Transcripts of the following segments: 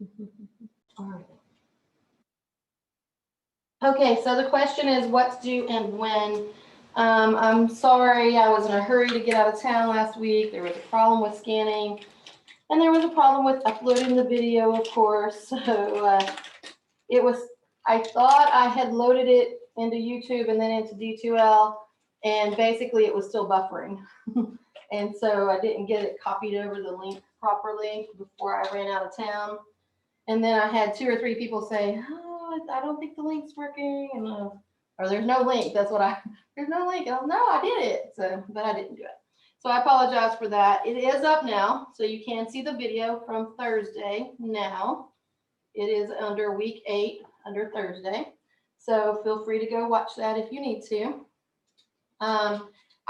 All right. Okay, so the question is what's due and when. I'm sorry, I was in a hurry to get out of town last week. There was a problem with scanning, and there was a problem with uploading the video, of course. So it was, I thought I had loaded it into YouTube and then into D2L, and basically it was still buffering. And so I didn't get it copied over the link properly before I ran out of town. And then I had 2 or 3 people say, oh, I don't think the link's working. And or there's no link. That's what there's no link. Oh, no, I did it. So, but I didn't do it. So I apologize for that. It is up now. So you can see the video from Thursday now. It is under week 8, under Thursday. So feel free to go watch that if you need to.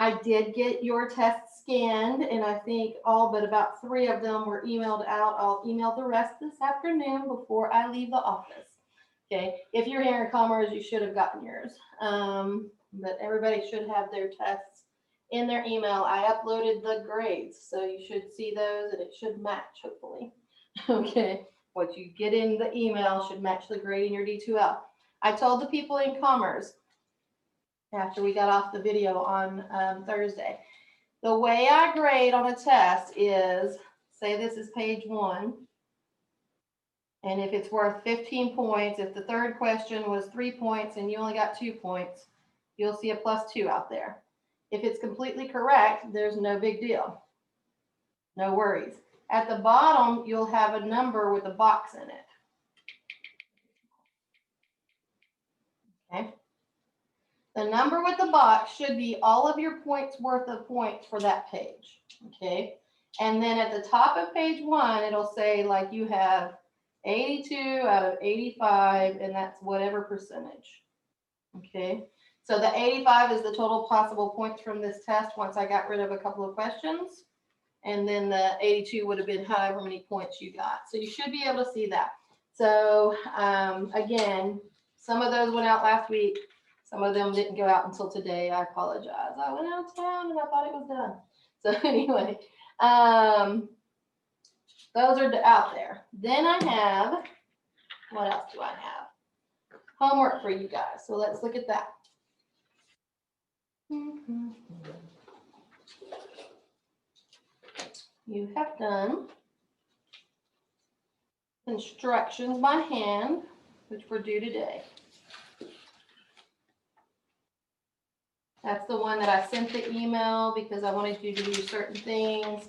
I did get your tests scanned, and I think all but about 3 of them were emailed out. I'll email the rest this afternoon before I leave the office. Okay, if you're here in Commerce, you should have gotten yours. But everybody should have their tests in their email. I uploaded the grades, so you should see those, and it should match, hopefully. Okay, what you get in the email should match the grade in your D2L. I told the people in Commerce, after we got off the video on Thursday, the way I grade on a test is, say this is page 1, and if it's worth 15 points, if the third question was 3 points and you only got 2 points, you'll see a +2 out there. If it's completely correct, there's no big deal. No worries. At the bottom, you'll have a number with a box in it. Okay. The number with the box should be all of your points worth of points for that page. Okay. And then at the top of page 1, it'll say like you have 82 out of 85, and that's whatever percentage. Okay. So the 85 is the total possible points from this test once I got rid of a couple of questions. And then the 82 would have been however many points you got. So you should be able to see that. So again, some of those went out last week. Some of them didn't go out until today. I apologize. I went out of town and I thought it was done. So anyway, those are out there. Then I have, what else do I have? Homework for you guys. So let's look at that. You have done instructions by hand, which were due today. That's the one that I sent the email because I wanted you to do certain things.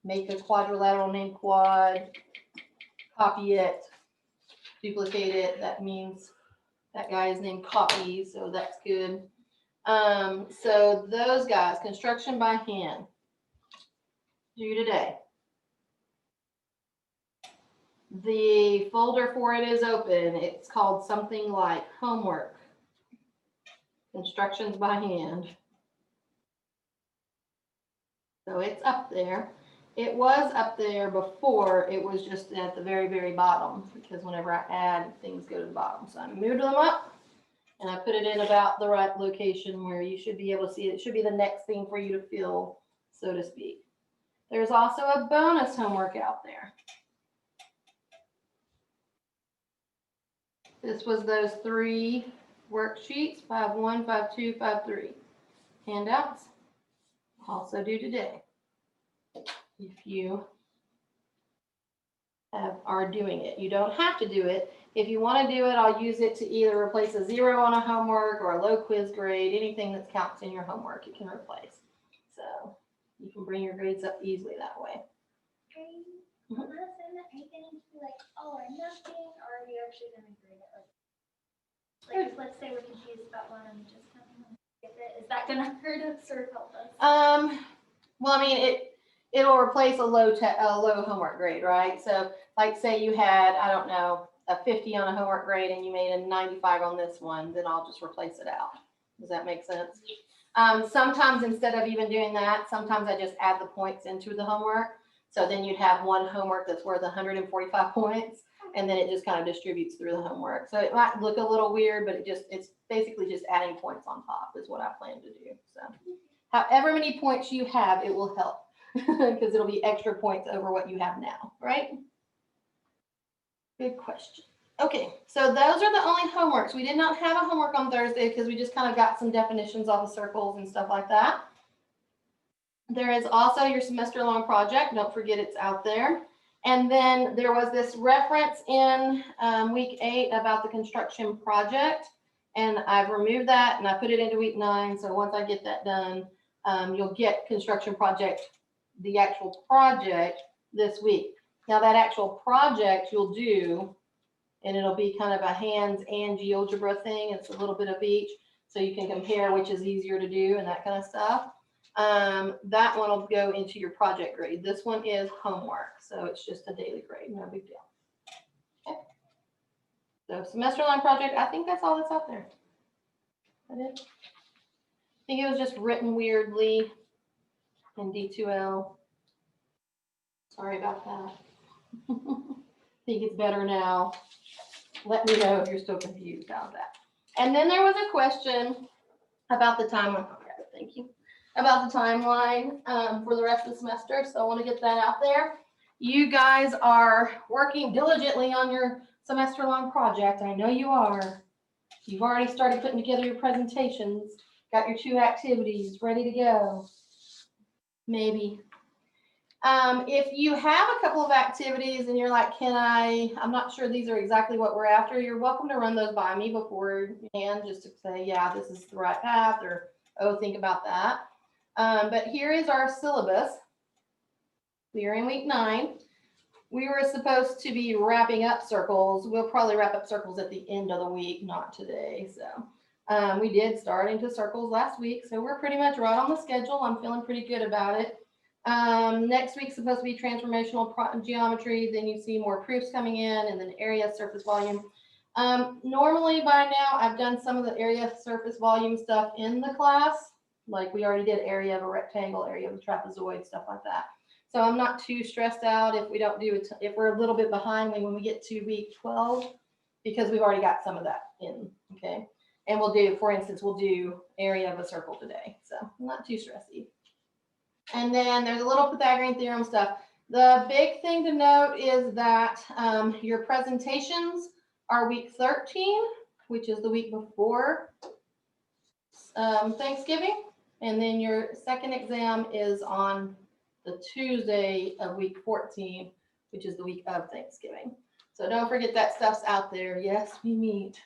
Make a quadrilateral named quad, copy it, duplicate it. That means that guy is named Copy, so that's good. So those guys, construction by hand, due today. The folder for it is open. It's called something like homework. Instructions by hand. So it's up there. It was up there before. It was just at the very, very bottom because whenever I add, things go to the bottom. So I moved them up and I put it in about the right location where you should be able to see it. It should be the next thing for you to fill, so to speak. There's also a bonus homework out there. This was those 3 worksheets, 5-1, 5-2, 5-3. Handouts, also due today. If you are doing it, you don't have to do it. If you want to do it, I'll use it to either replace a 0 on a homework or a low quiz grade, anything that counts in your homework, it can replace. So you can bring your grades up easily that way. Are you going to be like all or nothing, or are you actually going to grade it? Like, let's say we're confused about one and just kind of get it. Is that going to hurt us or help us? Well, I mean, it'll replace a low homework grade, right? So, like, say you had, I don't know, a 50 on a homework grade and you made a 95 on this one, then I'll just replace it out. Does that make sense? Sometimes instead of even doing that, sometimes I just add the points into the homework. So then you'd have one homework that's worth 145 points, and then it just kind of distributes through the homework. So it might look a little weird, but it's basically just adding points on top is what I plan to do. So however many points you have, it will help. because it'll be extra points over what you have now, right? Good question. Okay, so those are the only homeworks. We did not have a homework on Thursday because we just kind of got some definitions off of circles and stuff like that. There is also your semester-long project. Don't forget it's out there. And then there was this reference in week 8 about the construction project. And I've removed that and I put it into week 9. So once I get that done, you'll get construction project, the actual project this week. Now that actual project you'll do, and it'll be kind of a hands and GeoGebra thing. It's a little bit of each, so you can compare which is easier to do and that kind of stuff. That one will go into your project grade. This one is homework, so it's just a daily grade, no big deal. Okay. So semester-long project, I think that's all that's out there. Is that it? I think it was just written weirdly in D2L. Sorry about that. I think it's better now. Let me know if you're still confused about that. And then there was a question about the timeline. Thank you. About the timeline for the rest of the semester. So I want to get that out there. You guys are working diligently on your semester-long project. I know you are. You've already started putting together your presentations, got your 2 activities ready to go. Maybe. If you have a couple of activities and you're like, I'm not sure these are exactly what we're after, you're welcome to run those by me beforehand just to say, yeah, this is the right path, or, oh, think about that. But here is our syllabus. We are in week 9. We were supposed to be wrapping up circles. We'll probably wrap up circles at the end of the week, not today. So we did start into circles last week. So we're pretty much right on the schedule. I'm feeling pretty good about it. Next week's supposed to be transformational geometry. Then you see more proofs coming in, and then area, surface volume. Normally by now I've done some of the area, surface volume stuff in the class. Like we already did area of a rectangle, area of a trapezoid, stuff like that. So I'm not too stressed out if we don't do it, if we're a little bit behind when we get to week 12, because we've already got some of that in, okay? And we'll do, for instance, we'll do area of a circle today. So I'm not too stressy. And then there's a little Pythagorean theorem stuff. The big thing to note is that your presentations are week 13, which is the week before Thanksgiving. And then your second exam is on the Tuesday of week 14, which is the week of Thanksgiving. So don't forget that stuff's out there. Yes, we meet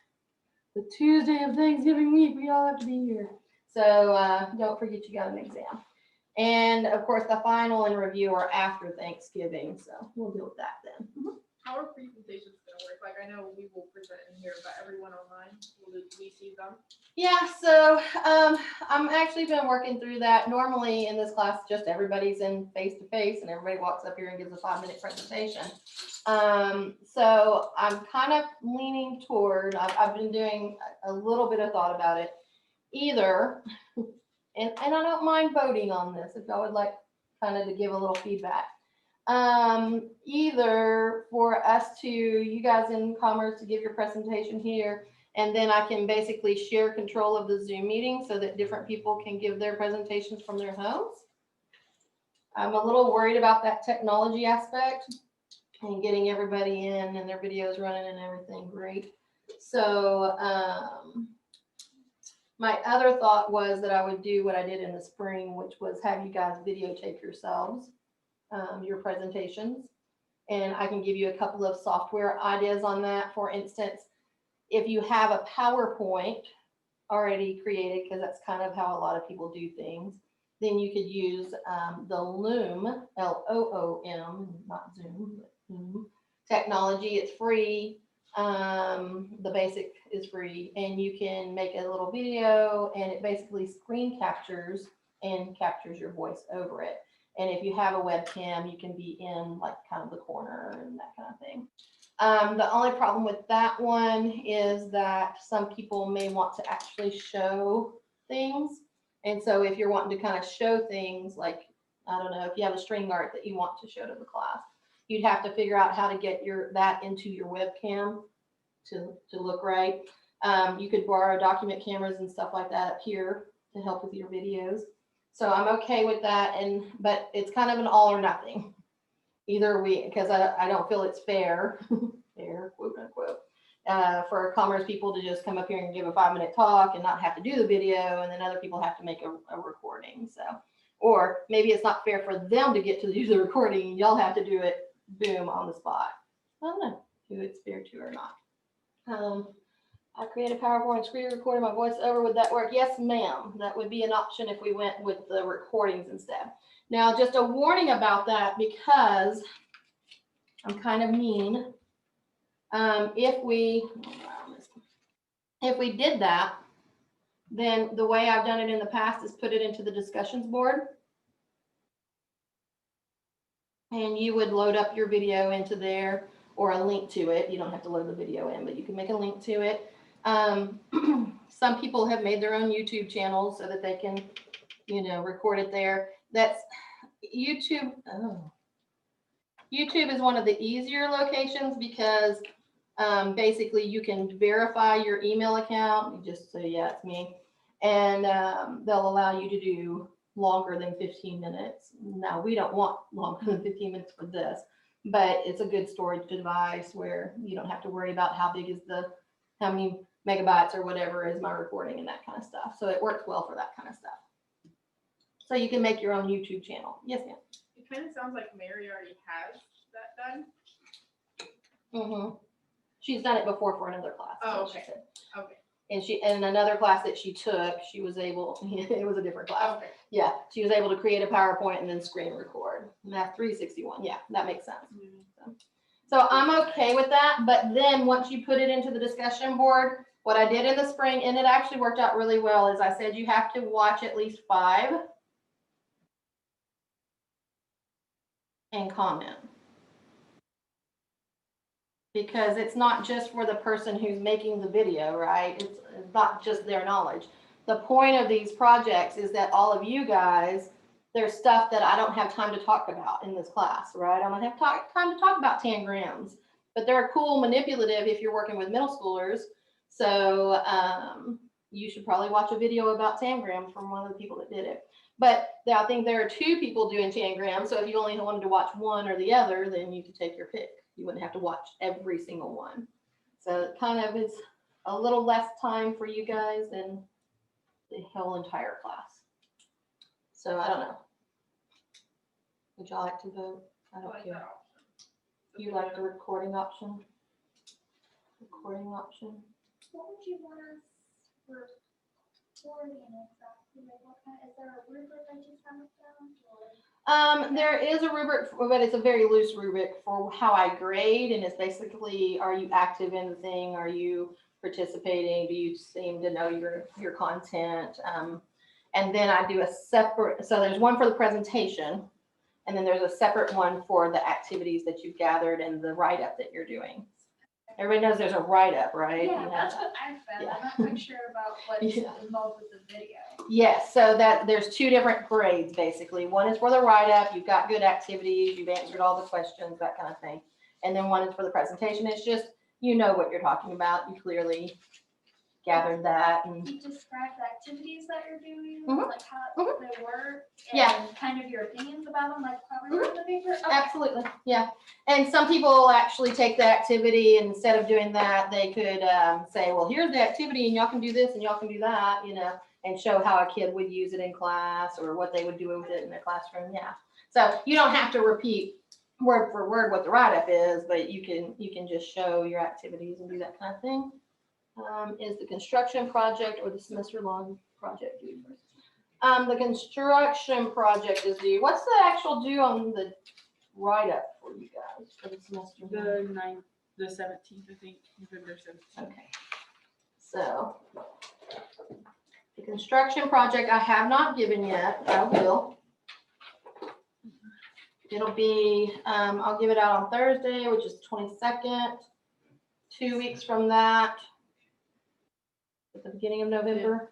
the Tuesday of Thanksgiving week. We all have to be here. So don't forget you got an exam. And of course, the final and review are after Thanksgiving. So we'll deal with that then. How are presentations going to work? Like, I know we will present in here, but everyone online, will we see them? Yeah, so I'm actually been working through that. Normally in this class, just everybody's in face-to-face and everybody walks up here and gives a 5-minute presentation. So I'm kind of leaning toward, I've been doing a little bit of thought about it. Either, and I don't mind voting on this if y'all would like kind of to give a little feedback. Either for us to, you guys in commerce to give your presentation here, and then I can basically share control of the Zoom meeting so that different people can give their presentations from their homes. I'm a little worried about that technology aspect and getting everybody in and their videos running and everything great. So my other thought was that I would do what I did in the spring, which was have you guys videotape yourselves, your presentations. And I can give you a couple of software ideas on that. For instance, if you have a PowerPoint already created, because that's kind of how a lot of people do things, then you could use the Loom, L-O-O-M, not Zoom, but Loom technology. It's free. The basic is free, and you can make a little video, and it basically screen captures and captures your voice over it. And if you have a webcam, you can be in like kind of the corner and that kind of thing. The only problem with that one is that some people may want to actually show things. And so if you're wanting to kind of show things, like, I don't know, if you have a string art that you want to show to the class, you'd have to figure out how to get that into your webcam to look right. You could borrow document cameras and stuff like that up here to help with your videos. So I'm okay with that, but it's kind of an all or nothing. Either we, because I don't feel it's fair, fair, quote unquote, for commerce people to just come up here and give a 5-minute talk and not have to do the video, and then other people have to make a recording. So, or maybe it's not fair for them to get to do the recording and y'all have to do it, boom, on the spot. I don't know who it's fair to or not. I create a PowerPoint and screen recording my voice over. Would that work? Yes, ma'am. That would be an option if we went with the recordings instead. Now, just a warning about that, because I'm kind of mean. If we did that, then the way I've done it in the past is put it into the discussions board. And you would load up your video into there or a link to it. You don't have to load the video in, but you can make a link to it. Some people have made their own YouTube channels so that they can, record it there. That's YouTube. Oh. YouTube is one of the easier locations because basically you can verify your email account. You just say, yeah, it's me. And they'll allow you to do longer than 15 minutes. Now, we don't want longer than 15 minutes for this, but it's a good storage device where you don't have to worry about how many megabytes or whatever is my recording and that kind of stuff. So it works well for that kind of stuff. So you can make your own YouTube channel. Yes, ma'am. It kind of sounds like Mary already has that done. Mm-hmm. She's done it before for another class. Oh, okay. Okay. And in another class that she took, she was able, it was a different class. Okay. Yeah, she was able to create a PowerPoint and then screen record. And that 361, yeah, that makes sense. Mm-hmm. So I'm okay with that, but then once you put it into the discussion board, what I did in the spring, and it actually worked out really well, is I said you have to watch at least 5 and comment. Because it's not just for the person who's making the video, right? It's not just their knowledge. The point of these projects is that all of you guys, there's stuff that I don't have time to talk about in this class, right? I don't have time to talk about tangrams, but they're cool, manipulative if you're working with middle schoolers. So you should probably watch a video about tangrams from one of the people that did it. But I think there are 2 people doing tangrams, so if you only wanted to watch one or the other, then you could take your pick. You wouldn't have to watch every single one. So it kind of is a little less time for you guys than the whole entire class. So I don't know. Would y'all like to vote? I don't care. You like the recording option? Recording option? What would you want us recording exactly? Like what kind, is there a rubric that you found down? There is a rubric, but it's a very loose rubric for how I grade, and it's basically, are you active in the thing? Are you participating? Do you seem to know your content? And then I do a separate, so there's one for the presentation, and then there's a separate one for the activities that you've gathered and the write-up that you're doing. Everybody knows there's a write-up, right? Yeah, that's what I found. Yeah. I'm not quite sure about what's Yeah. involved with the video. Yes, so that there's 2 different grades, basically. One is for the write-up, you've got good activities, you've answered all the questions, that kind of thing. And then one is for the presentation. It's just, you know what you're talking about. You clearly gathered that. And You describe the activities that you're doing, Mhm. like how they work, and Yeah. kind of your opinions about them, like how we wrote in the paper. Okay. absolutely, yeah. And some people actually take the activity, and instead of doing that, they could say, well, here's the activity, and y'all can do this, and y'all can do that, and show how a kid would use it in class or what they would do with it in their classroom. Yeah. So you don't have to repeat word for word what the write-up is, but you can just show your activities and do that kind of thing. Is the construction project or the semester-long project due first? The construction project is due. What's the actual due on the write-up for you guys for the semester? The 17th, I think, November 17th. Okay. So the construction project I have not given yet. I will. It'll be, I'll give it out on Thursday, which is 22nd. 2 weeks from that, at the beginning of November.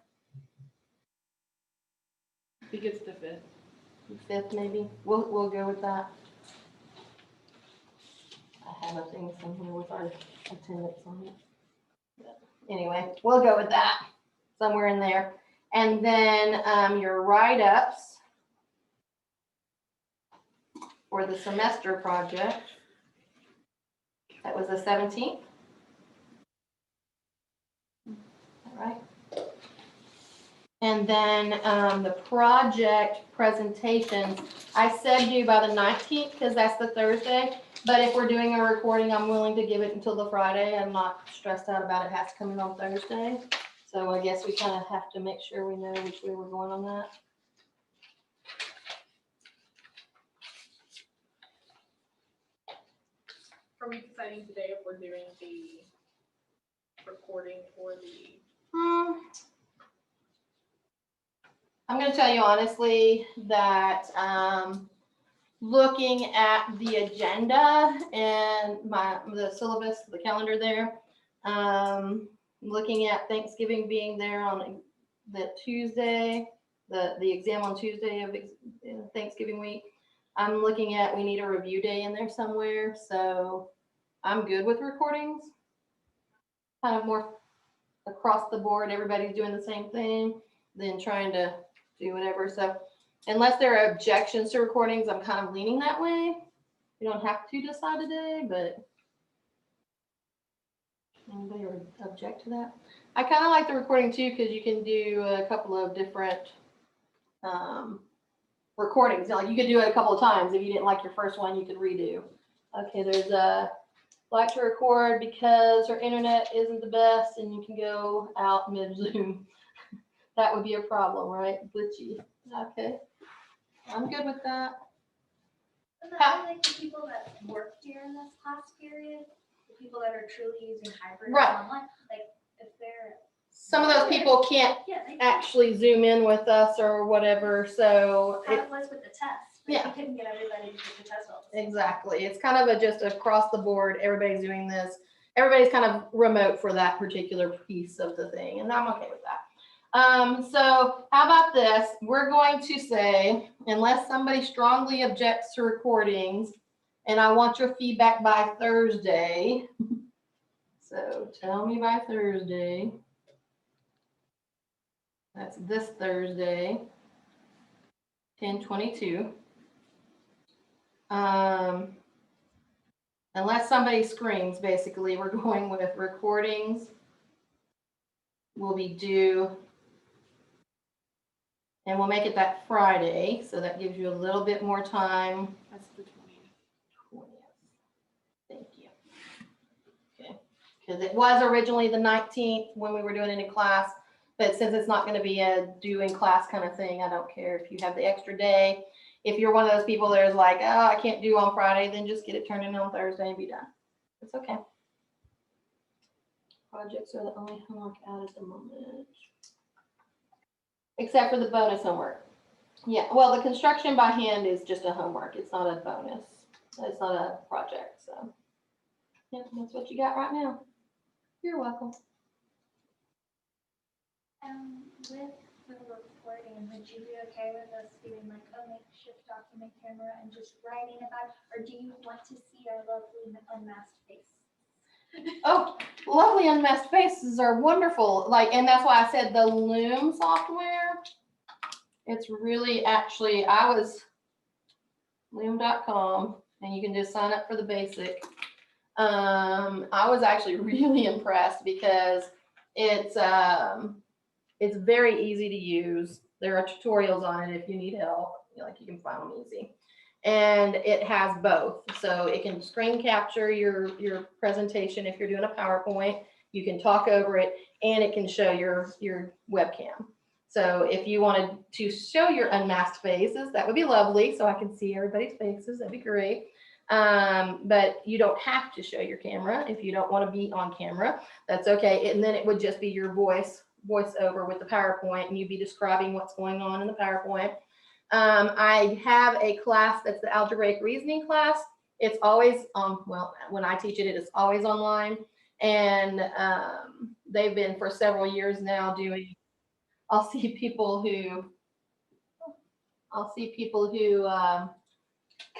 I think it's the 5th. The 5th maybe. We'll go with that. I have a thing somewhere with our attendance on it. But anyway, we'll go with that somewhere in there. And then your write-ups for the semester project. That was the 17th. All right. And then the project presentations, I said due by the 19th because that's the Thursday. But if we're doing a recording, I'm willing to give it until the Friday. I'm not stressed out about it has to come in on Thursday. So I guess we kind of have to make sure we know which way we're going on that. Are we deciding today if we're doing the recording or the? I'm going to tell you honestly that looking at the agenda and the syllabus, the calendar there, looking at Thanksgiving being there on the Tuesday, the exam on Tuesday of Thanksgiving week, I'm looking at we need a review day in there somewhere. So I'm good with recordings. Kind of more across the board, everybody's doing the same thing, than trying to do whatever. So unless there are objections to recordings, I'm kind of leaning that way. You don't have to decide today, but anybody object to that? I kind of like the recording too, because you can do a couple of different recordings. Like you could do it a couple of times. If you didn't like your first one, you could redo. Okay, there's a like to record because her internet isn't the best and you can go out mid-Zoom. That would be a problem, right? Glitchy. Okay. I'm good with that. And that like the people that work during this class period, the people that are truly using hybrid Right. online, like if they're Some of those people can't yeah, they actually Zoom in with us or whatever, so how it was with the test. Like, Yeah. you couldn't get everybody to take the test all at the same time. exactly. It's kind of just across the board. Everybody's doing this. Everybody's kind of remote for that particular piece of the thing, and I'm okay with that. So how about this? We're going to say, unless somebody strongly objects to recordings, and I want your feedback by Thursday. So tell me by Thursday. That's this Thursday, 10/22. Unless somebody screams, basically, we're going with recordings will be due, and we'll make it that Friday, so that gives you a little bit more time. That's the 20th. 20th. Thank you. Okay, because it was originally the 19th when we were doing it in class, but since it's not going to be a due in class kind of thing, I don't care if you have the extra day. If you're one of those people that is like, oh, I can't do on Friday, then just get it turned in on Thursday and be done. It's okay. Projects are the only homework out at the moment. Except for the bonus homework. Yeah, well, the construction by hand is just a homework. It's not a bonus. It's not a project, so. Yeah, that's what you got right now. You're welcome. With the recording, would you be okay with us doing like a makeshift document camera and just writing about it? Or do you want to see our lovely unmasked face? Oh, lovely unmasked faces are wonderful. Like, and that's why I said the Loom software. It's really actually, I was loom.com and you can just sign up for the basic. I was actually really impressed because it's very easy to use. There are tutorials on it if you need help. Like you can find them easy. And it has both. So it can screen capture your presentation if you're doing a PowerPoint. You can talk over it, and it can show your webcam. So if you wanted to show your unmasked faces, that would be lovely. So I can see everybody's faces. That'd be great. But you don't have to show your camera if you don't want to be on camera. That's okay. And then it would just be your voice over with the PowerPoint, and you'd be describing what's going on in the PowerPoint. I have a class that's the algebraic reasoning class. It's always well, when I teach it, it is always online. And they've been for several years now doing, I'll see people who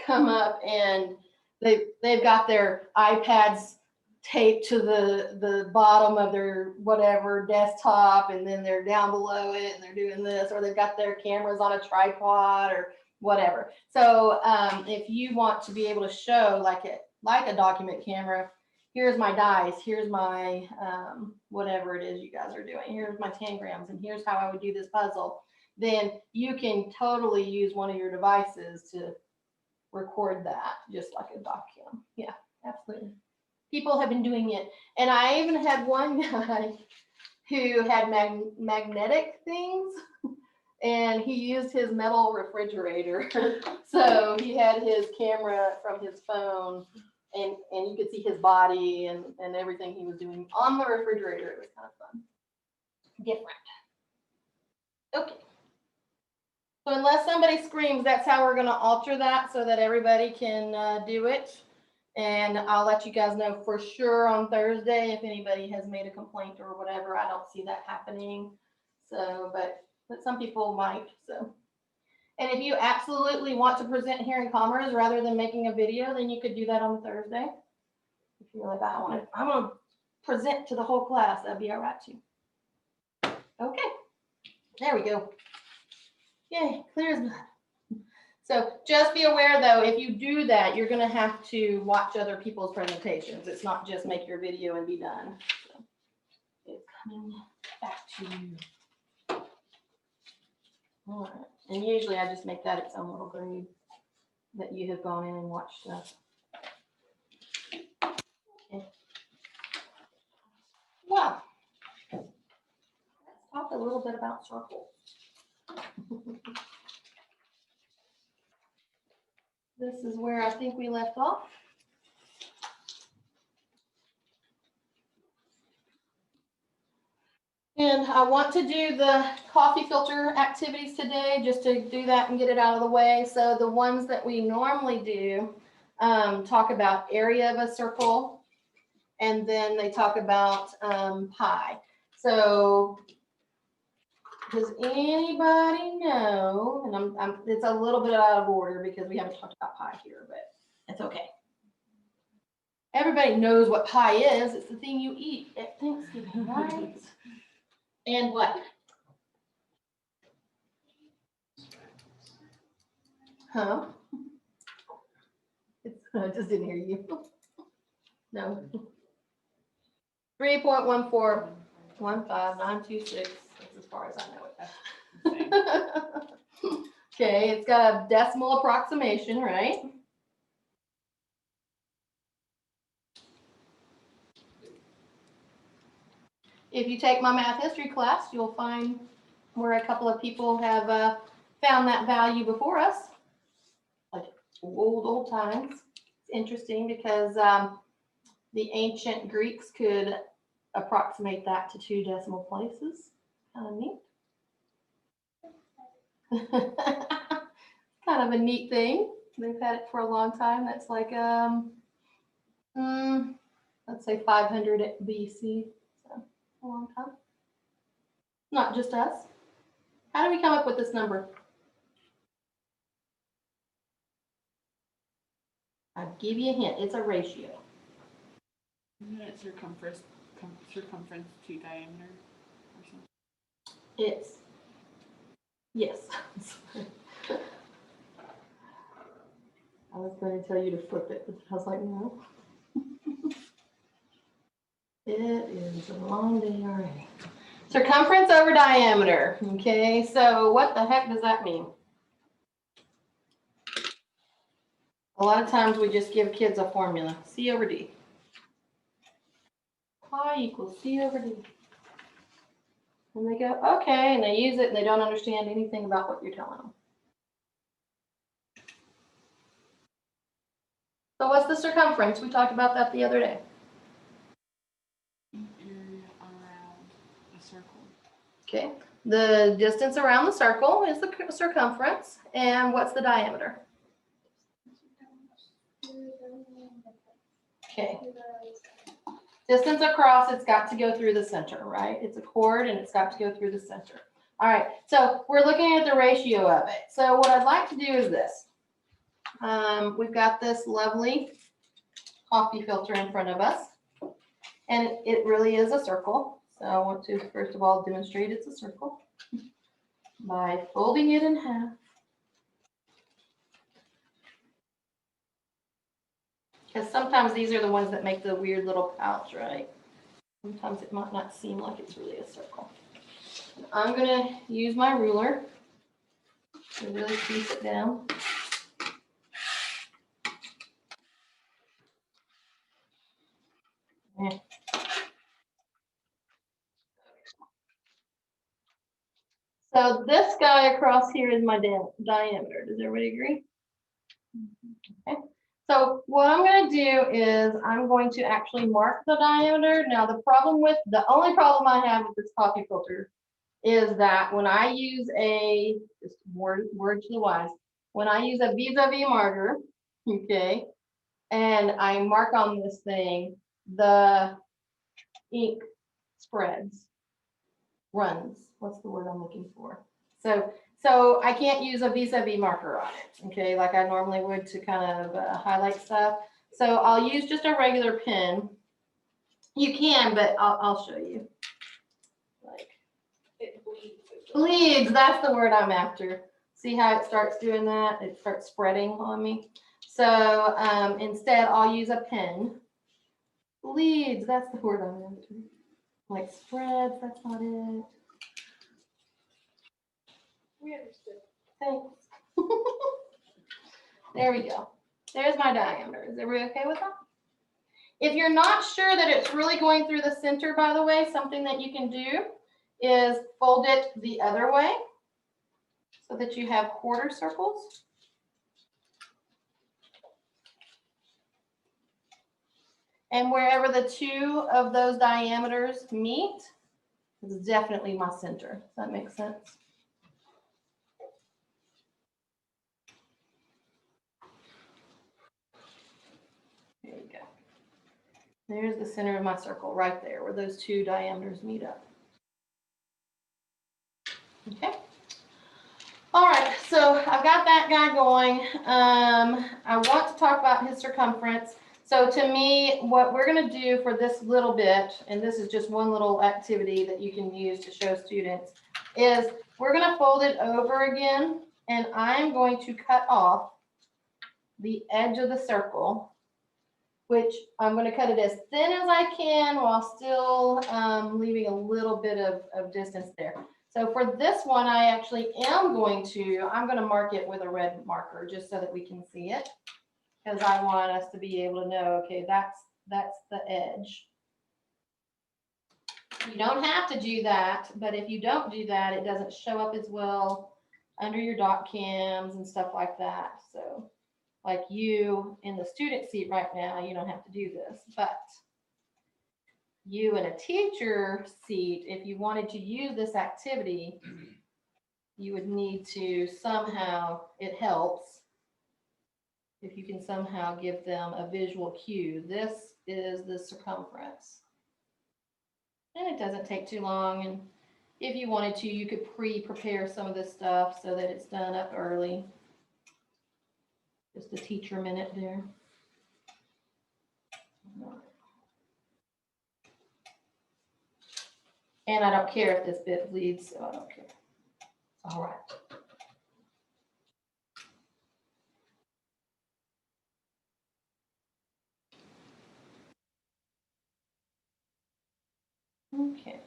come up and they've got their iPads taped to the bottom of their whatever desktop, and then they're down below it and they're doing this, or they've got their cameras on a tripod or whatever. So if you want to be able to show like a document camera, here's my dice, here's my whatever it is you guys are doing, here's my tangrams, and here's how I would do this puzzle, then you can totally use one of your devices to record that, just like a doc cam. Yeah, absolutely. People have been doing it. And I even had one guy who had magnetic things, and he used his metal refrigerator. So he had his camera from his phone, and you could see his body and everything he was doing on the refrigerator. It was kind of fun. Different. Okay. So unless somebody screams, that's how we're going to alter that so that everybody can do it. And I'll let you guys know for sure on Thursday if anybody has made a complaint or whatever. I don't see that happening. So, but some people might. So, and if you absolutely want to present here in Commerce rather than making a video, then you could do that on Thursday. If you're like, I want to present to the whole class, that'd be all right too. Okay, there we go. Yay, clear as mud. So just be aware though, if you do that, you're going to have to watch other people's presentations. It's not just make your video and be done. So it's coming back to you. All right. And usually I just make that its own little grade that you have gone in and watched stuff. Okay. Well, let's talk a little bit about circles. This is where I think we left off. And I want to do the coffee filter activities today, just to do that and get it out of the way. So the ones that we normally do talk about area of a circle, and then they talk about pi. So does anybody know, and it's a little bit out of order because we haven't talked about pi here, but it's okay. Everybody knows what pie is. It's the thing you eat at Thanksgiving, right? And what? Huh? I just didn't hear you. No. 3.1415926. That's as far as I know it. Okay, it's got a decimal approximation, right? If you take my math history class, you'll find where a couple of people have found that value before us, like old times. It's interesting because the ancient Greeks could approximate that to 2 decimal places. Kind of neat. Kind of a neat thing. They've had it for a long time. That's like let's say 500 BC. So a long time. Not just us. How do we come up with this number? I'll give you a hint. It's a ratio. Isn't it circumference to diameter or something? It's, yes. I was going to tell you to flip it, but I was like, no. It is a long day already. Circumference over diameter. Okay, so what the heck does that mean? A lot of times we just give kids a formula, C over D. Pi equals C over D. And they go, okay, and they use it and they don't understand anything about what you're telling them. So what's the circumference? We talked about that the other day. Area around a circle. Okay, the distance around the circle is the circumference, and what's the diameter? Okay, distance across, it's got to go through the center, right? It's a chord and it's got to go through the center. All right, so we're looking at the ratio of it. So what I'd like to do is this. We've got this lovely coffee filter in front of us. And it really is a circle. So I want to, first of all, demonstrate it's a circle by folding it in half. Because sometimes these are the ones that make the weird little pouch, right? Sometimes it might not seem like it's really a circle. I'm gonna use my ruler to really piece it down. Yeah. So this guy across here is my diameter. Does everybody agree? Okay. So what I'm going to do is I'm going to actually mark the diameter. Now the only problem I have with this coffee filter is that when I use just word to the wise, when I use a vis-a-vis marker, okay, and I mark on this thing, the ink runs. What's the word I'm looking for? So I can't use a vis-a-vis marker on it, okay, like I normally would to kind of highlight stuff. So I'll use just a regular pen. You can, but I'll show you. Like It bleeds. bleeds, that's the word I'm after. See how it starts doing that? It starts spreading on me. So instead, I'll use a pen. Bleeds, that's the word I'm after. Like spreads, that's not it. We understood. Thanks. There we go. There's my diameter. Is everybody okay with that? If you're not sure that it's really going through the center, by the way, something that you can do is fold it the other way so that you have quarter circles. And wherever the two of those diameters meet is definitely my center. Does that make sense? There you go. There's the center of my circle right there where those two diameters meet up. Okay. All right, so I've got that guy going. I want to talk about his circumference. So to me, what we're going to do for this little bit, and this is just one little activity that you can use to show students, is we're going to fold it over again, and I'm going to cut off the edge of the circle, which I'm going to cut it as thin as I can while still leaving a little bit of distance there. So for this one, I actually I'm going to mark it with a red marker just so that we can see it, because I want us to be able to know, okay, that's the edge. You don't have to do that, but if you don't do that, it doesn't show up as well under your dot cams and stuff like that. So like you in the student seat right now, you don't have to do this, but you in a teacher seat, if you wanted to use this activity, you would need to somehow, it helps if you can somehow give them a visual cue. This is the circumference. And it doesn't take too long. And if you wanted to, you could pre-prepare some of this stuff so that it's done up early. Just a teacher minute there. And I don't care if this bit bleeds, so I don't care. All right. Okay.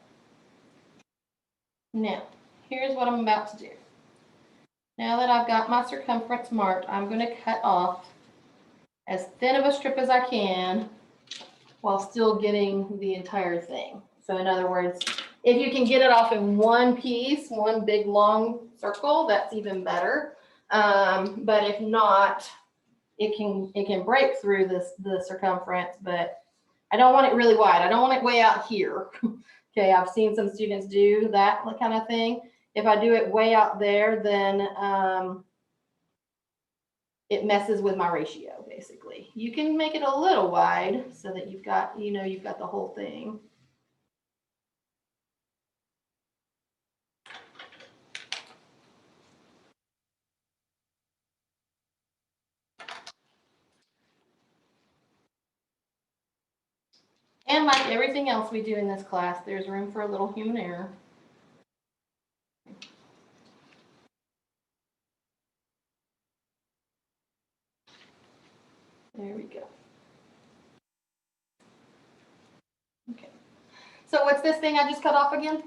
Now, here's what I'm about to do. Now that I've got my circumference marked, I'm going to cut off as thin of a strip as I can while still getting the entire thing. So in other words, if you can get it off in one piece, one big long circle, that's even better. But if not, it can break through the circumference, but I don't want it really wide. I don't want it way out here. Okay, I've seen some students do that kind of thing. If I do it way out there, then it messes with my ratio, basically. You can make it a little wide so that you've got the whole thing. And like everything else we do in this class, there's room for a little human error. There we go. Okay. So what's this thing I just cut off again?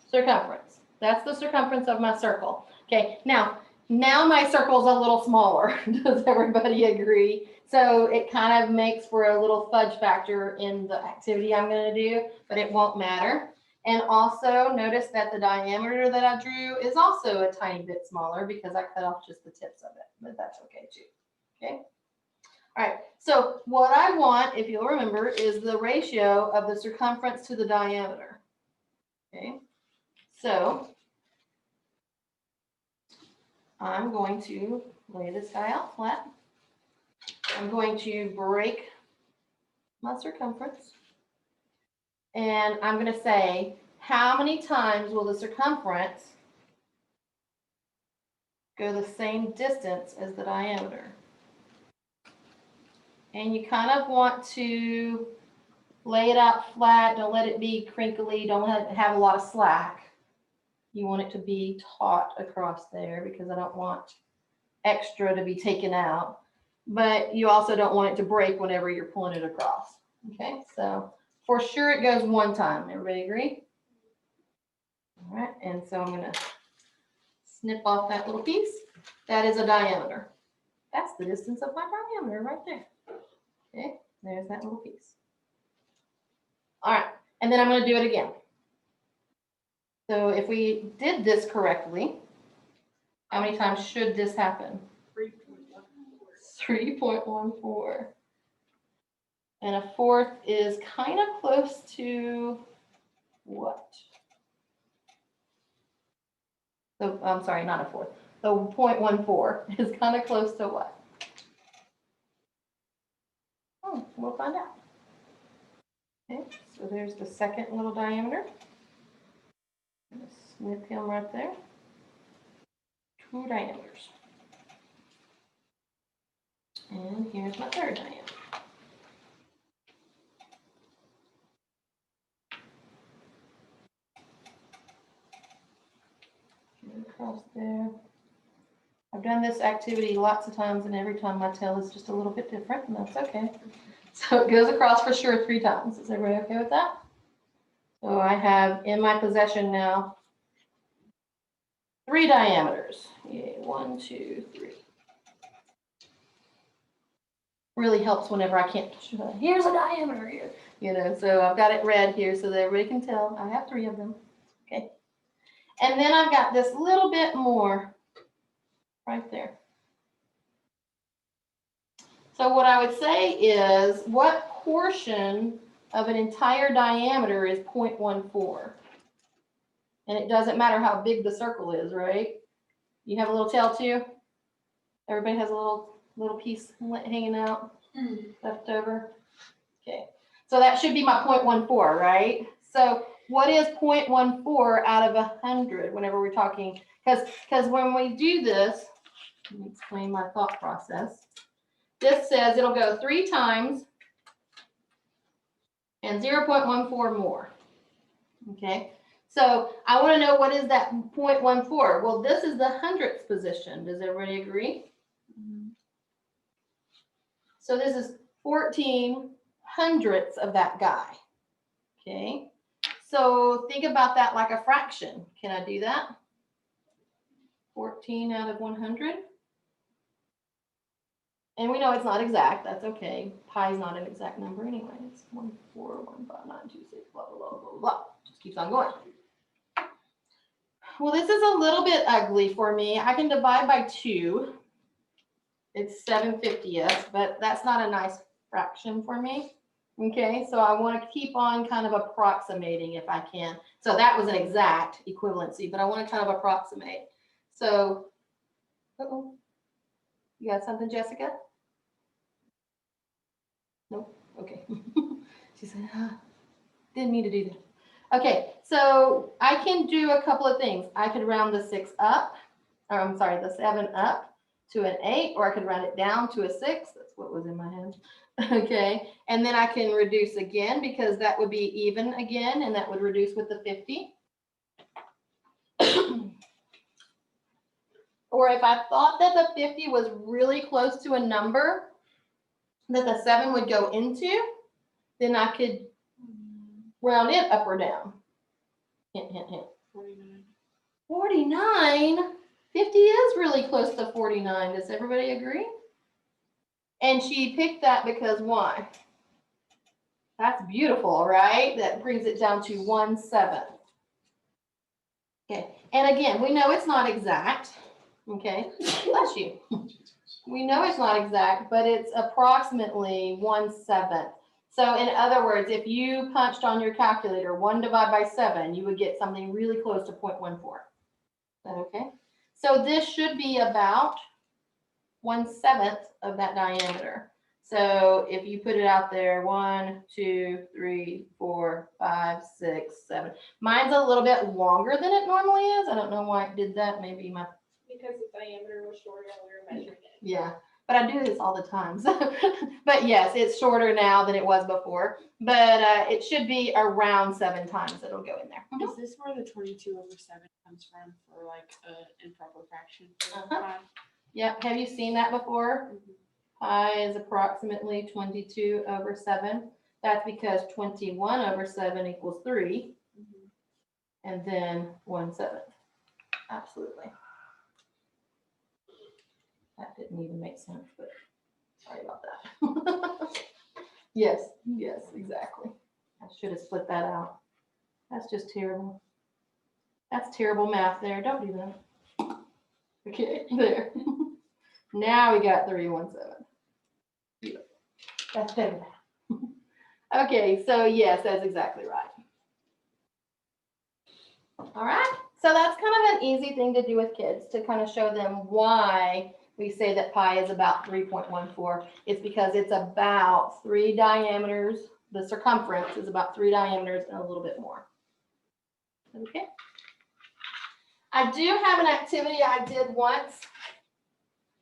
Circumference. That's the circumference of my circle. Okay, now my circle's a little smaller. Does everybody agree? So it kind of makes for a little fudge factor in the activity I'm going to do, but it won't matter. And also notice that the diameter that I drew is also a tiny bit smaller because I cut off just the tips of it, but that's okay too. Okay. All right, so what I want, if you'll remember, is the ratio of the circumference to the diameter. Okay, so I'm going to lay this guy out flat. I'm going to break my circumference. And I'm going to say, how many times will the circumference go the same distance as the diameter? And you kind of want to lay it out flat. Don't let it be crinkly. Don't let it have a lot of slack. You want it to be taut across there because I don't want extra to be taken out. But you also don't want it to break whenever you're pulling it across. Okay, so for sure it goes one time. Everybody agree? All right, and so I'm going to snip off that little piece. That is a diameter. That's the distance of my diameter right there. Okay, there's that little piece. All right, and then I'm going to do it again. So if we did this correctly, how many times should this happen? 3.14. And a fourth is kind of close to what? So I'm sorry, not a fourth. The 0.14 is kind of close to what? Oh, we'll find out. Okay, so there's the second little diameter. Snip him right there. 2 diameters. And here's my third diameter. Across there. I've done this activity lots of times, and every time my tail is just a little bit different, and that's okay. So it goes across for sure 3 times. Is everybody okay with that? So I have in my possession now 3 diameters. Yay, 1, 2, 3. Really helps whenever I can't, here's a diameter here, you know, so I've got it red here so that everybody can tell. I have 3 of them. Okay. And then I've got this little bit more right there. So what I would say is, what portion of an entire diameter is 0.14? And it doesn't matter how big the circle is, right? You have a little tail too? Everybody has a little piece hanging out left over. Okay, so that should be my 0.14, right? So what is 0.14 out of 100 whenever we're talking? Because when we do this, let me explain my thought process. This says it'll go 3 times and 0.14 more. Okay, so I want to know what is that 0.14. Well, this is the hundredths position. Does everybody agree? So this is 14 hundredths of that guy. Okay, so think about that like a fraction. Can I do that? 14 out of 100. And we know it's not exact. That's okay. Pi is not an exact number anyway. It's 1415926, blah, blah, blah, blah, blah. Just keeps on going. Well, this is a little bit ugly for me. I can divide by 2. It's 7/50ths, but that's not a nice fraction for me. Okay, so I want to keep on kind of approximating if I can. So that was an exact equivalency, but I want to kind of approximate. So, uh-oh. You got something, Jessica? Nope. Okay. She said, didn't mean to do that. Okay, so I can do a couple of things. I could round the 6 up, or I'm sorry, the 7 up to an 8, or I could round it down to a 6. That's what was in my head. Okay, and then I can reduce again because that would be even again, and that would reduce with the 50. Or if I thought that the 50 was really close to a number that the 7 would go into, then I could round it up or down. Hint, hint, hint. 49. 49? 50 is really close to 49. Does everybody agree? And she picked that because why? That's beautiful, right? That brings it down to 1/7. Okay, and again, we know it's not exact. Okay, bless you. We know it's not exact, but it's approximately 1/7. So in other words, if you punched on your calculator 1 divided by 7, you would get something really close to 0.14. Is that okay? So this should be about 1/7 of that diameter. So if you put it out there, 1, 2, 3, 4, 5, 6, 7. Mine's a little bit longer than it normally is. I don't know why it did that. Maybe my, Because the diameter was shorter and we were measuring it. yeah. But I do this all the time. So, but yes, it's shorter now than it was before. But it should be around 7 times it'll go in there. Is this where the 22/7 comes from for like an improper fraction? Uh-huh. Yep. Have you seen that before? Pi is approximately 22/7. That's because 21/7 equals 3, and then 1/7. Absolutely. That didn't even make sense, but sorry about that. Yes, yes, exactly. I should have split that out. That's just terrible. That's terrible math there. Don't do that. Okay, there. Now we got 3 and 1/7. Beautiful. That's better. Okay, so yes, that's exactly right. All right, so that's kind of an easy thing to do with kids, to kind of show them why we say that pi is about 3.14. It's because it's about 3 diameters. The circumference is about 3 diameters and a little bit more. Okay. I do have an activity I did once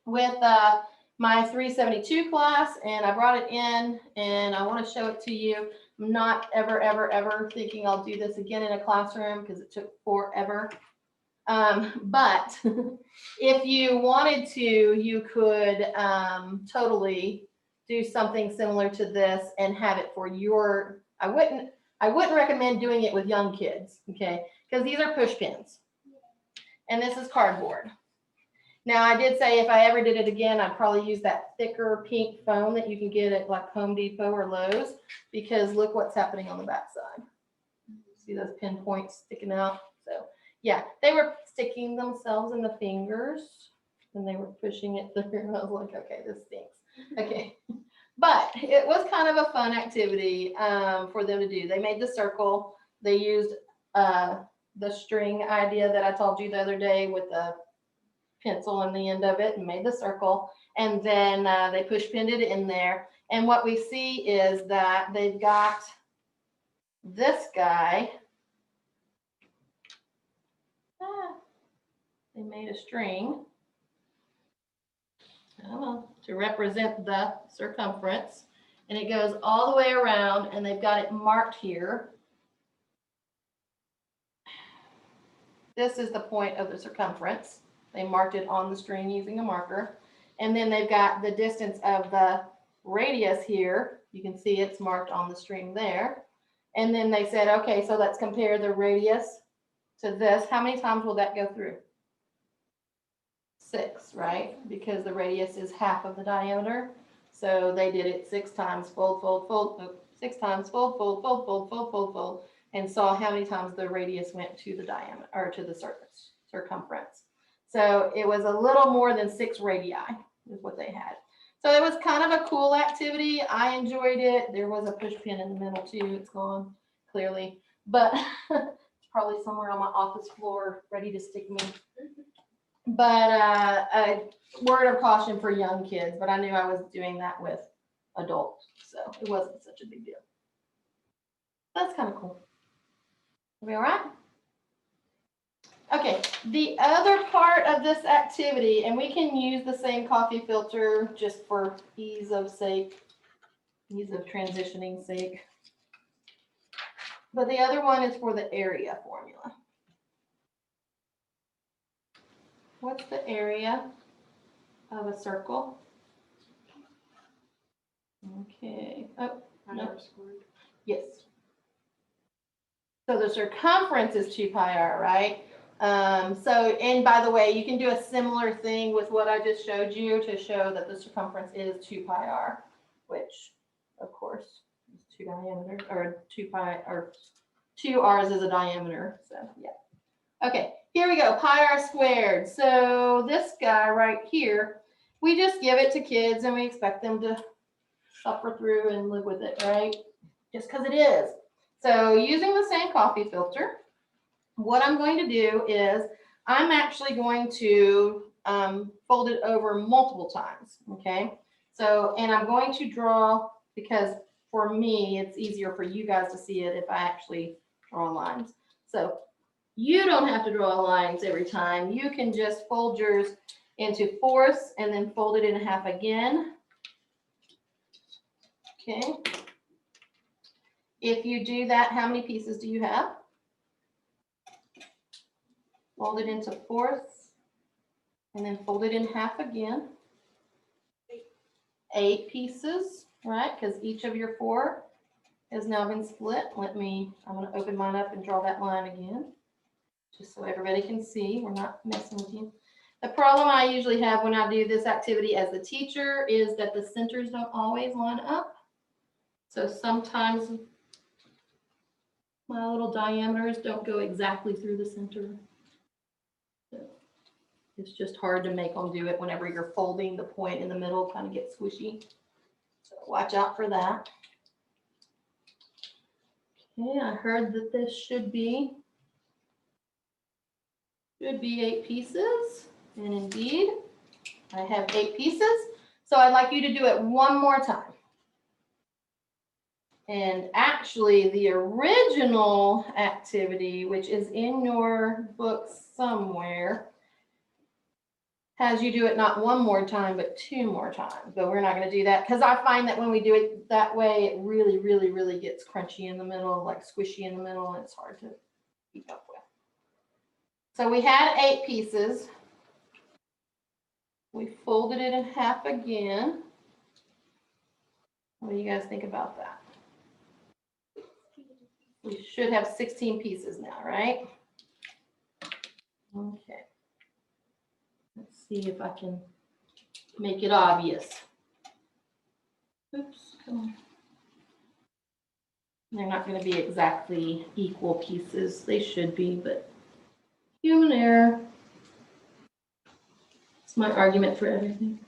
with my 372 class, and I brought it in and I want to show it to you. I'm not ever thinking I'll do this again in a classroom because it took forever. But if you wanted to, you could totally do something similar to this and have it for your, I wouldn't recommend doing it with young kids, okay? Because these are push pins. And this is cardboard. Now, I did say if I ever did it again, I'd probably use that thicker pink foam that you can get at like Home Depot or Lowe's, because look what's happening on the backside. See those pinpoints sticking out? So yeah, they were sticking themselves in the fingers and they were pushing it through. And I was like, okay, this stinks. Okay. But it was kind of a fun activity for them to do. They made the circle. They used the string idea that I told you the other day with the pencil on the end of it and made the circle. And then they push pinned it in there. And what we see is that they've got this guy. They made a string, I don't know, to represent the circumference. And it goes all the way around, and they've got it marked here. This is the point of the circumference. They marked it on the string using a marker. And then they've got the distance of the radius here. You can see it's marked on the string there. And then they said, okay, so let's compare the radius to this. How many times will that go through? 6, right? Because the radius is half of the diameter. So they did it 6 times, fold, fold, fold, 6 times, fold, fold, fold, fold, fold, fold, fold, and saw how many times the radius went to the diameter, or to the surface, circumference. So it was a little more than 6 radii is what they had. So it was kind of a cool activity. I enjoyed it. There was a push pin in the middle too. It's gone, clearly. But it's probably somewhere on my office floor ready to stick me. But a word of caution for young kids, but I knew I was doing that with adults, so it wasn't such a big deal. That's kind of cool. Are we all right? Okay, the other part of this activity, and we can use the same coffee filter just for ease of sake. ease of transitioning sake. But the other one is for the area formula. What's the area of a circle? Okay. Oh, Pi no. r squared. yes. So the circumference is 2 pi r, right? And by the way, you can do a similar thing with what I just showed you to show that the circumference is 2 pi r, which, of course, is 2 diameters, or 2 pi, or 2 r's is a diameter, so yeah. Okay, here we go, pi r squared. So this guy right here, we just give it to kids and we expect them to suffer through and live with it, right? Just because it is. So using the same coffee filter, what I'm going to do is I'm actually going to fold it over multiple times, okay? So, and I'm going to draw, because for me, it's easier for you guys to see it if I actually draw lines. So you don't have to draw lines every time. You can just fold yours into fourths and then fold it in half again. Okay. If you do that, how many pieces do you have? Fold it into fourths and then fold it in half again. 8 pieces, right? Because each of your 4 has now been split. I'm going to open mine up and draw that line again, just so everybody can see. We're not messing with you. The problem I usually have when I do this activity as the teacher is that the centers don't always line up. So sometimes my little diameters don't go exactly through the center. So it's just hard to make them do it whenever you're folding. The point in the middle kind of gets squishy. So watch out for that. Okay, I heard that this should be 8 pieces. And indeed, I have 8 pieces. So I'd like you to do it one more time. And actually, the original activity, which is in your book somewhere, has you do it not one more time, but 2 more times. But we're not going to do that because I find that when we do it that way, it really, really, really gets crunchy in the middle, like squishy in the middle, and it's hard to keep up with. So we had 8 pieces. We folded it in half again. What do you guys think about that? We should have 16 pieces now, right? Okay. Let's see if I can make it obvious. Oops, come on. They're not going to be exactly equal pieces. They should be, but human error. It's my argument for everything.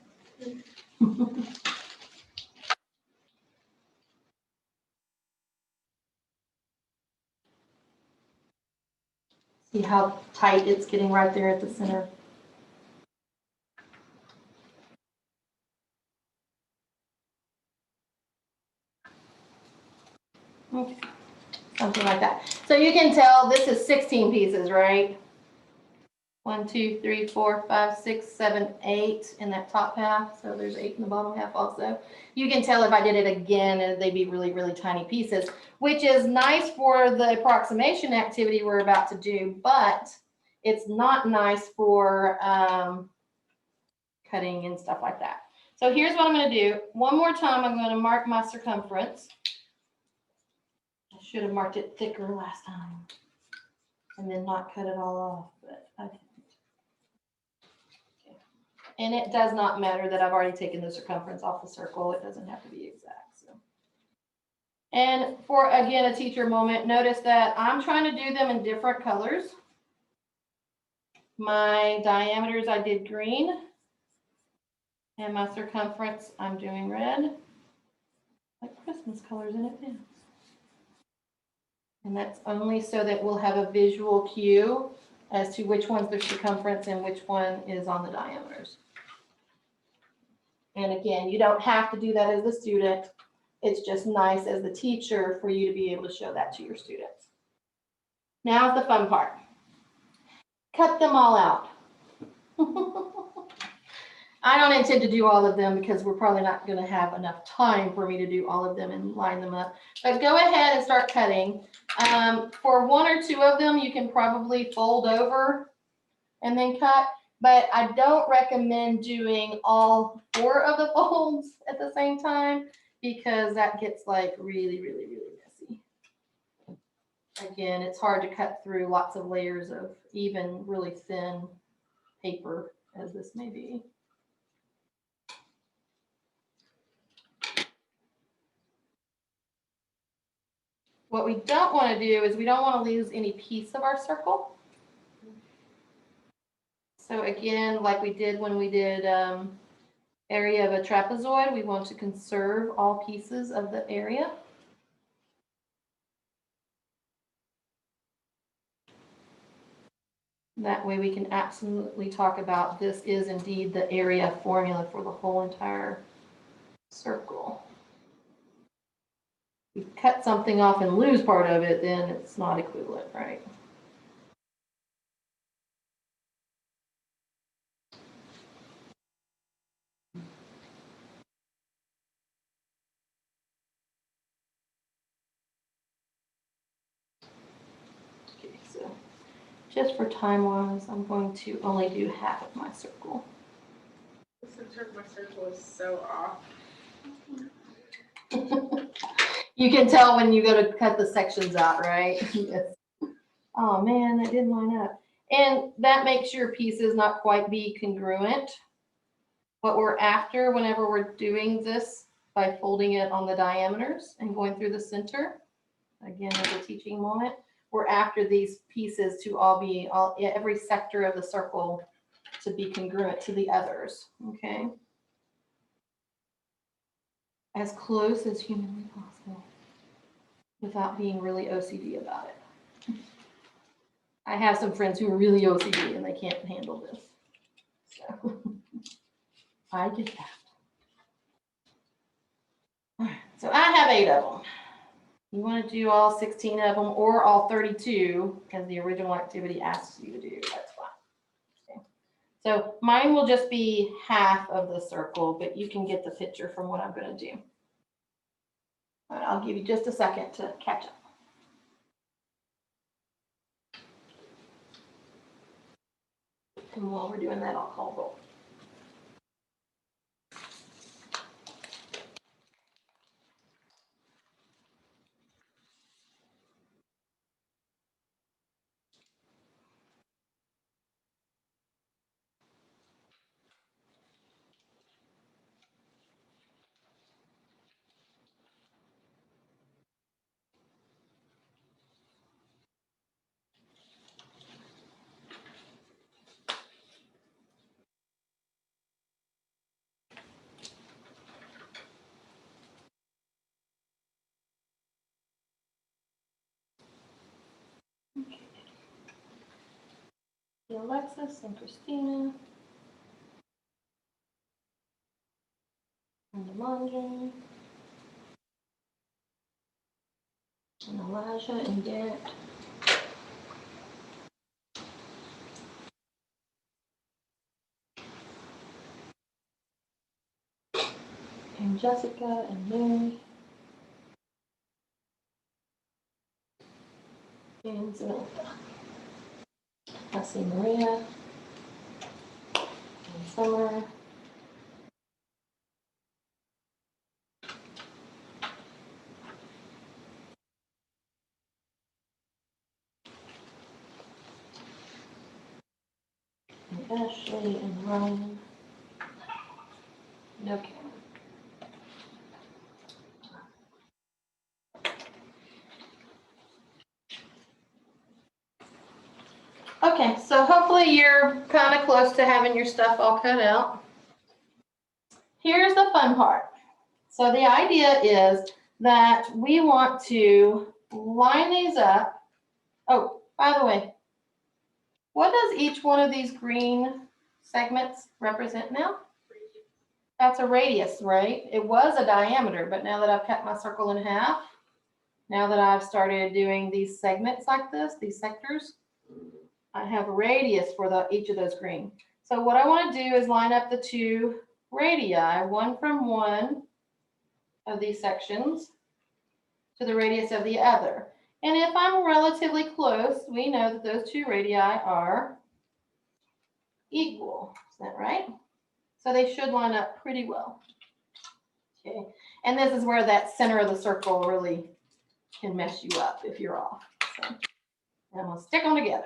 See how tight it's getting right there at the center. Okay, something like that. So you can tell this is 16 pieces, right? 1, 2, 3, 4, 5, 6, 7, 8 in that top half. So there's 8 in the bottom half also. You can tell if I did it again, they'd be really, really tiny pieces, which is nice for the approximation activity we're about to do, but it's not nice for cutting and stuff like that. So here's what I'm going to do. One more time, I'm going to mark my circumference. I should have marked it thicker last time and then not cut it all off, but I didn't. Okay. And it does not matter that I've already taken the circumference off the circle. It doesn't have to be exact. So. And for, again, a teacher moment, notice that I'm trying to do them in different colors. My diameters, I did green. And my circumference, I'm doing red. Like Christmas colors in advance. And that's only so that we'll have a visual cue as to which one's the circumference and which one is on the diameters. And again, you don't have to do that as a student. It's just nice as the teacher for you to be able to show that to your students. Now's the fun part. Cut them all out. I don't intend to do all of them because we're probably not gonna have enough time for me to do all of them and line them up. But go ahead and start cutting. For one or two of them, you can probably fold over and then cut, but I don't recommend doing all 4 of the folds at the same time because that gets like really, really, really messy. Again, it's hard to cut through lots of layers of even really thin paper as this may be. What we don't want to do is we don't want to lose any piece of our circle. So again, like we did when we did area of a trapezoid, we want to conserve all pieces of the area. That way we can absolutely talk about this is indeed the area formula for the whole entire circle. If you cut something off and lose part of it, then it's not equivalent, right? Okay, so just for time wise, I'm going to only do half of my circle. The center of my circle is so off. You can tell when you go to cut the sections out, right? Yes. Oh man, that didn't line up. And that makes your pieces not quite be congruent. What we're after whenever we're doing this by folding it on the diameters and going through the center, again, as a teaching moment, we're after these pieces to all be, every sector of the circle to be congruent to the others, okay? As close as humanly possible without being really OCD about it. I have some friends who are really OCD and they can't handle this. So I get that. All right, so I have 8 of them. You want to do all 16 of them or all 32 because the original activity asks you to do, that's fine. Okay. So mine will just be half of the circle, but you can get the picture from what I'm going to do. All right, I'll give you just a second to catch up. And while we're doing that, I'll call roll. Okay. Alexis and Christina. And Amandra. And Elijah and Garrett. And Jessica and Mary. And Samantha. I see Maria. And Summer. And Ashley and Ryan. No Karen. Okay, so hopefully you're kind of close to having your stuff all cut out. Here's the fun part. So the idea is that we want to line these up. Oh, by the way, what does each one of these green segments represent now? That's a radius, right? It was a diameter, but now that I've cut my circle in half, now that I've started doing these segments like this, these sectors, I have a radius for each of those green. So what I want to do is line up the two radii, one from one of these sections to the radius of the other. And if I'm relatively close, we know that those two radii are equal. Is that right? So they should line up pretty well. Okay. And this is where that center of the circle really can mess you up if you're off. So I'm going to stick them together.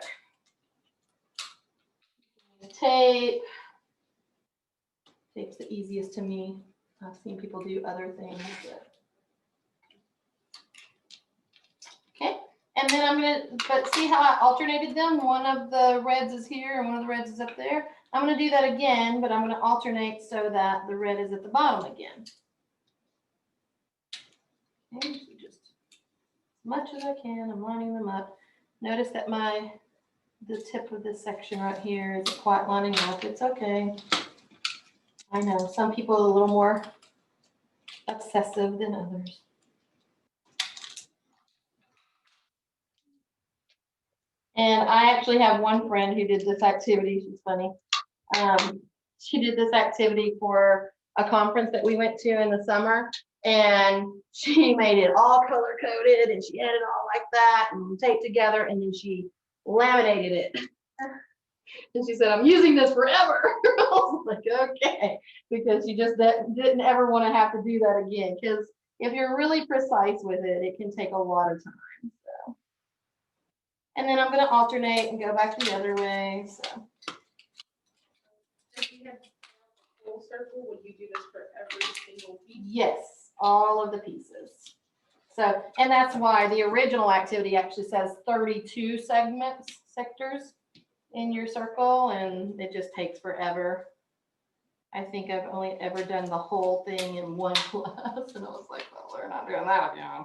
Tape. Tape's the easiest to me. I've seen people do other things. Okay, and then I'm gonna, but see how I alternated them? One of the reds is here and one of the reds is up there. I'm gonna do that again, but I'm gonna alternate so that the red is at the bottom again. Okay, so just as much as I can, I'm lining them up. Notice that the tip of this section right here isn't quite lining up. It's okay. I know some people are a little more obsessive than others. And I actually have one friend who did this activity. She's funny. She did this activity for a conference that we went to in the summer, and she made it all color coded, and she had it all like that and taped together, and then she laminated it. And she said, "I'm using this forever." I was like, okay, because you just didn't ever want to have to do that again, because if you're really precise with it, it can take a lot of time. So. And then I'm going to alternate and go back the other way. So. If you had a full circle, would you do this for every single piece? Yes, all of the pieces. So, and that's why the original activity actually says 32 sectors in your circle, and it just takes forever. I think I've only ever done the whole thing in one class, and I was like, well, we're not doing that again.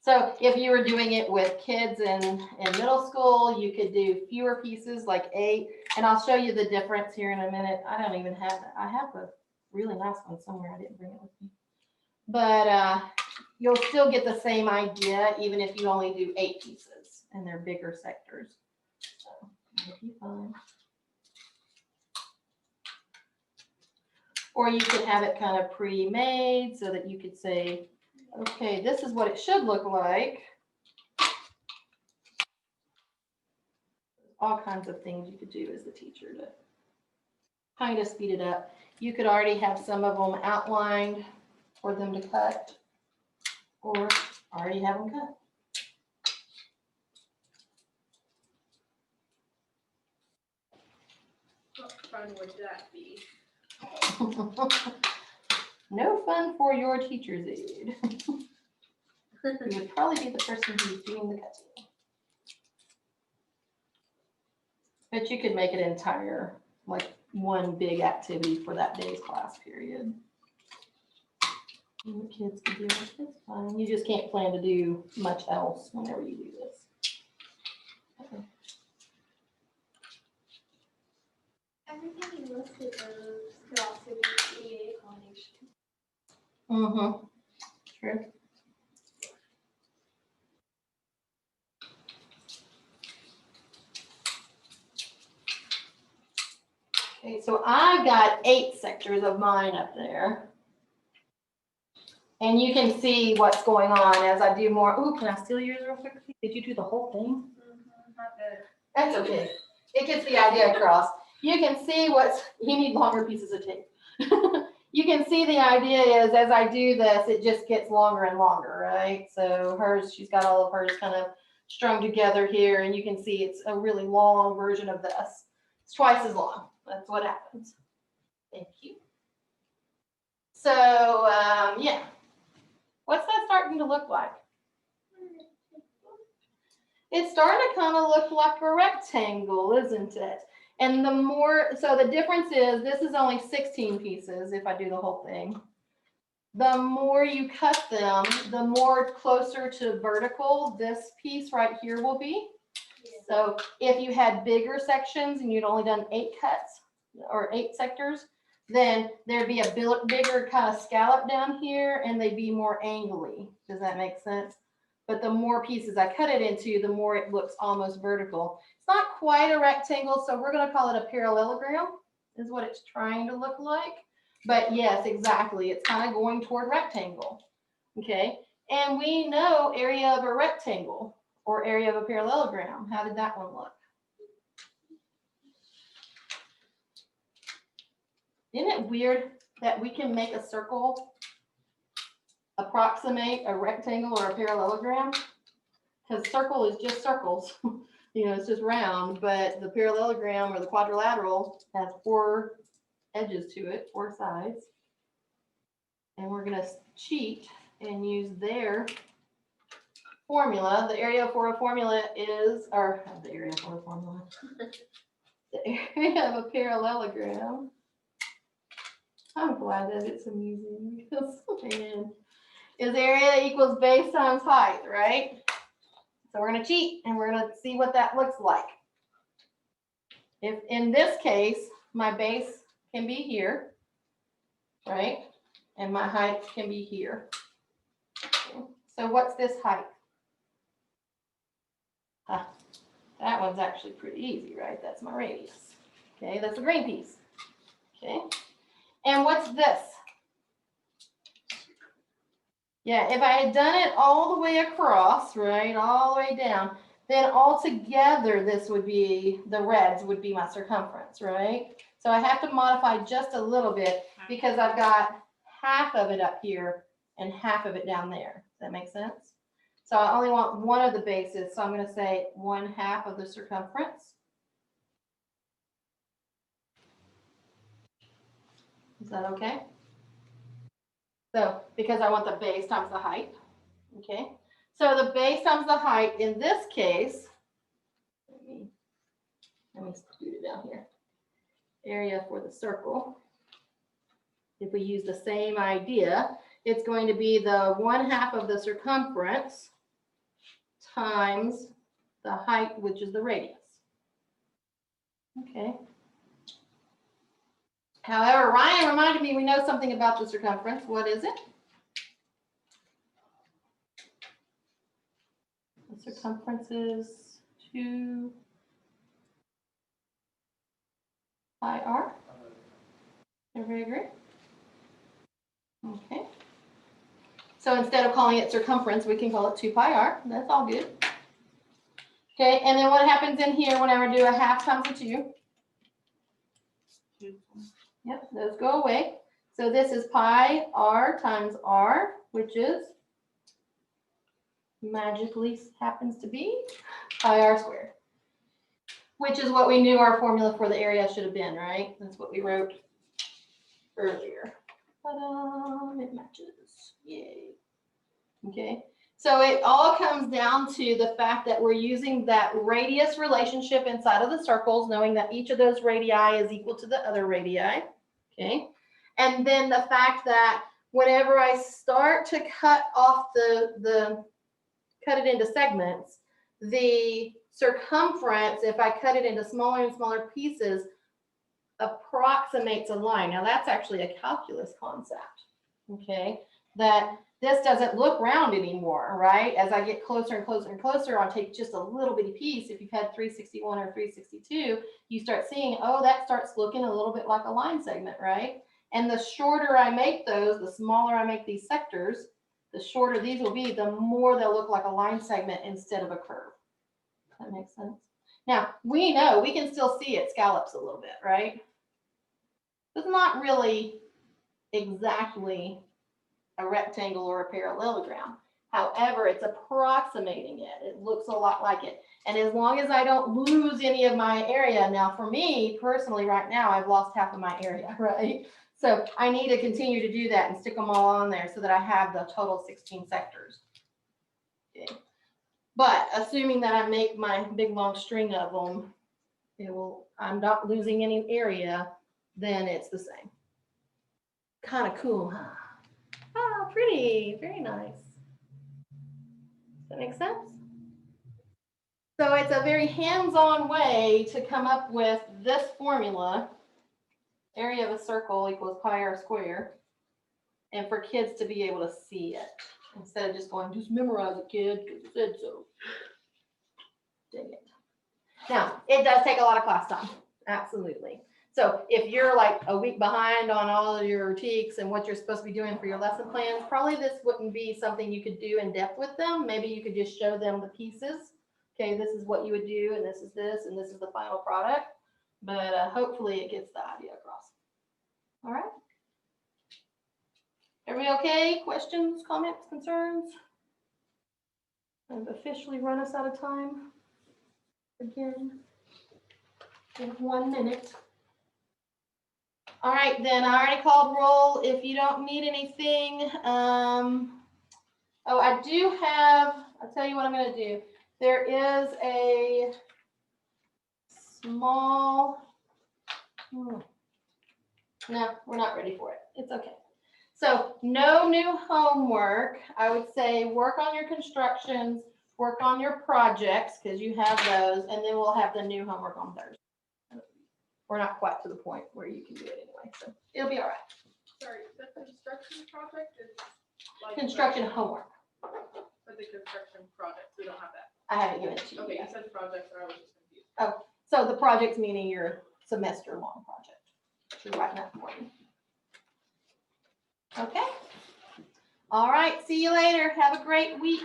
So if you were doing it with kids in middle school, you could do fewer pieces, like 8, and I'll show you the difference here in a minute. I don't even have that. I have a really nice one somewhere. I didn't bring it with me. But you'll still get the same idea, even if you only do 8 pieces, and they're bigger sectors. So, it'll be fine. Or you could have it kind of pre-made so that you could say, okay, this is what it should look like. All kinds of things you could do as the teacher to kind of speed it up. You could already have some of them outlined for them to cut, or already have them cut. What fun would that be? No fun for your teacher's aide. You would probably be the person who's doing the cutting. But you could make it entire, like one big activity for that day's class period. And the kids can do it, it's fine. You just can't plan to do much else whenever you do this. Okay. Everything you listed those could also be ADA accommodation. Mm-hmm. True. Okay, so I've got 8 sectors of mine up there. And you can see what's going on as I do more. Ooh, can I steal yours real quick? Did you do the whole thing? Not good. That's okay. It gets the idea across. You can see you need longer pieces of tape. You can see the idea is as I do this, it just gets longer and longer, right? So hers, she's got all of hers kind of strung together here, and you can see it's a really long version of this. It's twice as long. That's what happens. Thank you. So, yeah. What's that starting to look like? It's starting to kind of look like a rectangle, isn't it? And so the difference is this is only 16 pieces if I do the whole thing. The more you cut them, the more closer to vertical this piece right here will be. Yeah. So if you had bigger sections and you'd only done 8 cuts or 8 sectors, then there'd be a bigger kind of scallop down here and they'd be more angly. Does that make sense? but the more pieces I cut it into, the more it looks almost vertical. It's not quite a rectangle, so we're gonna call it a parallelogram, is what it's trying to look like. But yes, exactly, it's kind of going toward rectangle, okay? And we know area of a rectangle or area of a parallelogram. How did that one look? Isn't it weird that we can make a circle approximate a rectangle or a parallelogram? Because circle is just circles, you know, it's just round, but the parallelogram or the quadrilateral has 4 edges to it, 4 sides. And we're gonna cheat and use their formula. The area for a formula is, or the area for a formula, the area of a parallelogram. I'm glad that it's amusing because, man, is area equals base times height, right? So we're gonna cheat and we're gonna see what that looks like. If in this case, my base can be here, right? And my height can be here. Okay. So what's this height? That one's actually pretty easy, right? That's my radius. Okay, that's the green piece. Okay. And what's this? Yeah, if I had done it all the way across, right, all the way down, then all together this would be, the reds would be my circumference, right? So I have to modify just a little bit because I've got half of it up here and half of it down there. Does that make sense? So I only want one of the bases, so I'm going to say 1/2 of the circumference. Is that okay? So, because I want the base times the height, okay? So the base times the height in this case, let me scoot it down here. Area for the circle. If we use the same idea, it's going to be the 1/2 of the circumference times the height, which is the radius. Okay. However, Ryan reminded me we know something about the circumference. What is it? The circumference is 2 pi r. Everybody agree? Okay. So instead of calling it circumference, we can call it 2 pi r. That's all good. Okay, and then what happens in here whenever I do a 1/2 times a 2? Yep, those go away. So this is pi r times r, which is magically happens to be pi r squared, which is what we knew our formula for the area should have been, right? That's what we wrote earlier. It matches. Yay. Okay. So it all comes down to the fact that we're using that radius relationship inside of the circles, knowing that each of those radii is equal to the other radii. Okay. And then the fact that whenever I start to cut off cut it into segments, the circumference, if I cut it into smaller and smaller pieces, approximates a line. Now that's actually a calculus concept. Okay. That this doesn't look round anymore, right? As I get closer and closer and closer, I'll take just a little bitty piece. If you've had 361 or 362, you start seeing, oh, that starts looking a little bit like a line segment, right? And the shorter I make those, the smaller I make these sectors, the shorter these will be, the more they'll look like a line segment instead of a curve. Does that make sense? Now, we know we can still see it scallops a little bit, right? It's not really exactly a rectangle or a parallelogram. However, it's approximating it. It looks a lot like it. And as long as I don't lose any of my area, now for me personally right now, I've lost half of my area, right? So I need to continue to do that and stick them all on there so that I have the total 16 sectors. Okay. But assuming that I make my big long string of them, I'm not losing any area, then it's the same. Kind of cool, huh? Oh, pretty, very nice. Does that make sense? So it's a very hands-on way to come up with this formula. Area of a circle equals pi r squared. And for kids to be able to see it. Instead of just going, just memorize it, kid, because it said so. Dang it. Now, it does take a lot of class time, absolutely. So if you're like a week behind on all of your critiques and what you're supposed to be doing for your lesson plans, probably this wouldn't be something you could do in depth with them. Maybe you could just show them the pieces. Okay, this is what you would do, and this, and this is the final product. But hopefully it gets the idea across. All right. Everybody okay? Questions, comments, concerns? I've officially run us out of time. Again, we have 1 minute. All right, then I already called roll. If you don't need anything, oh, I do have, I'll tell you what I'm gonna do. There is a small, no, we're not ready for it. It's okay. So no new homework. I would say work on your constructions, work on your projects, because you have those, and then we'll have the new homework on Thursday. We're not quite to the point where you can do it anyway, so it'll be all right. Sorry, the construction project is like. Construction homework. For the construction project, we don't have that. I haven't given it to you Okay, you yet. said project, and I was just confused. So the project's meaning your semester-long project. You're writing that for you. Okay. All right, see you later. Have a great week.